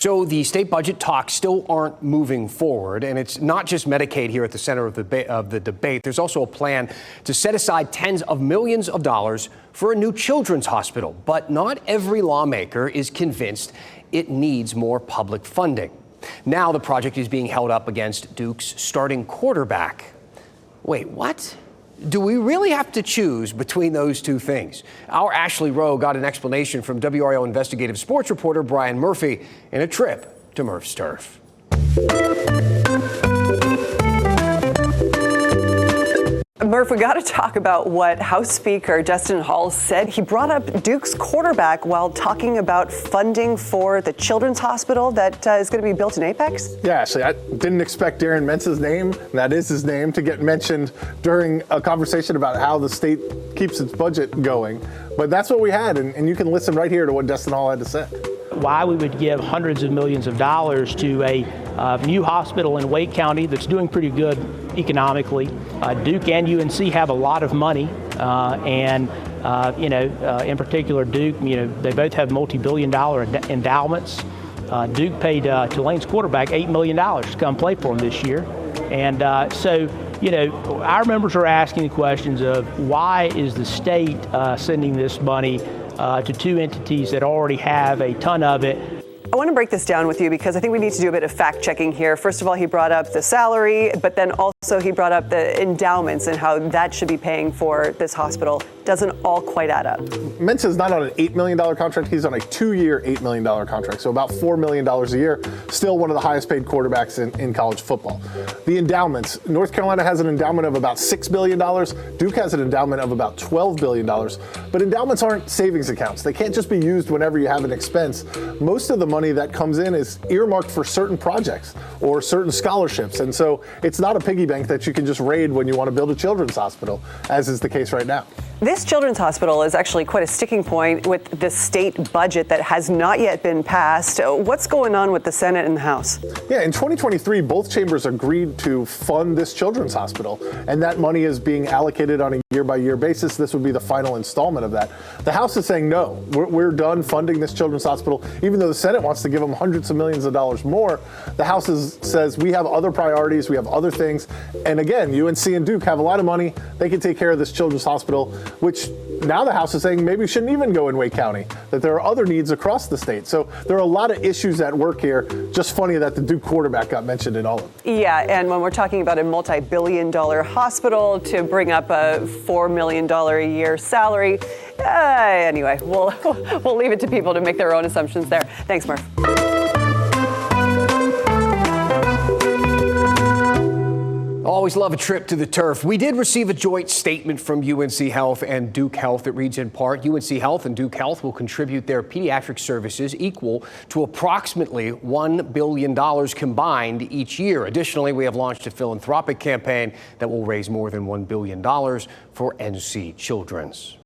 So the state budget talks still aren't moving forward, and it's not just Medicaid here at the center of the debate. There's also a plan to set aside tens of millions of dollars for a new children's hospital. But not every lawmaker is convinced it needs more public funding. Now the project is being held up against Duke's starting quarterback. Wait, what? Do we really have to choose between those two things? Our Ashley Rowe got an explanation from WRAL investigative sports reporter Brian Murphy in a trip to Murph's Turph. Murph, we got to talk about what House Speaker Destin said. He brought up Duke's quarterback while talking about funding for the children's hospital that is going to be built in Apex. Yeah, actually, I didn't expect Darian Mensah's name, that is his name, to get mentioned during a conversation about how the state keeps its budget going. But that's what we had, and you can listen right here to what Destin had to say. Why we would give hundreds of millions of dollars to a new hospital in Wake County that's doing pretty good economically. Duke and UNC have a lot of money, and in particular Duke, they both have multi-billion-dollar endowments. Duke paid Tulane's quarterback $8 million to come play for him this year, and our members are asking the questions of why is the state sending this money to two entities that already have a ton of it. I want to break this down with you because I think we need to do a bit of fact checking here. First of all, he brought up the salary, but then also he brought up the endowments and how that should be paying for this hospital. Doesn't all quite add up. Mensah's not on an $8 million contract. He's on a 2-year, $8 million contract. So about $4 million a year. Still one of the highest paid quarterbacks in college football. The endowments. North Carolina has an endowment of about $6 billion. Duke has an endowment of about $12 billion. But endowments aren't savings accounts. They can't just be used whenever you have an expense. Most of the money that comes in is earmarked for certain projects or certain scholarships. And so it's not a piggy bank that you can just raid when you want to build a children's hospital, as is the case right now. This children's hospital is actually quite a sticking point with the state budget that has not yet been passed. What's going on with the Senate and the House? Yeah, in 2023, both chambers agreed to fund this children's hospital, and that money is being allocated on a year-by-year basis. This would be the final installment of that. The House is saying, no, we're done funding this children's hospital. Even though the Senate wants to give them hundreds of millions of dollars more, the House says we have other priorities, we have other things. And again, UNC and Duke have a lot of money. They can take care of this children's hospital, which now the House is saying maybe shouldn't even go in Wake County, that there are other needs across the state. So there are a lot of issues at work here. Just funny that the Duke quarterback got mentioned in all of it. Yeah, and when we're talking about a multi-billion-dollar hospital to bring up a $4 million a year salary, anyway, we'll leave it to people to make their own assumptions there. Thanks, Murph. Always love a trip to the turf. We did receive a joint statement from UNC Health and Duke Health that reads in part, UNC Health and Duke Health will contribute their pediatric services equal to approximately $1 billion combined each year. Additionally, we have launched a philanthropic campaign that will raise more than $1 billion for NC Children's.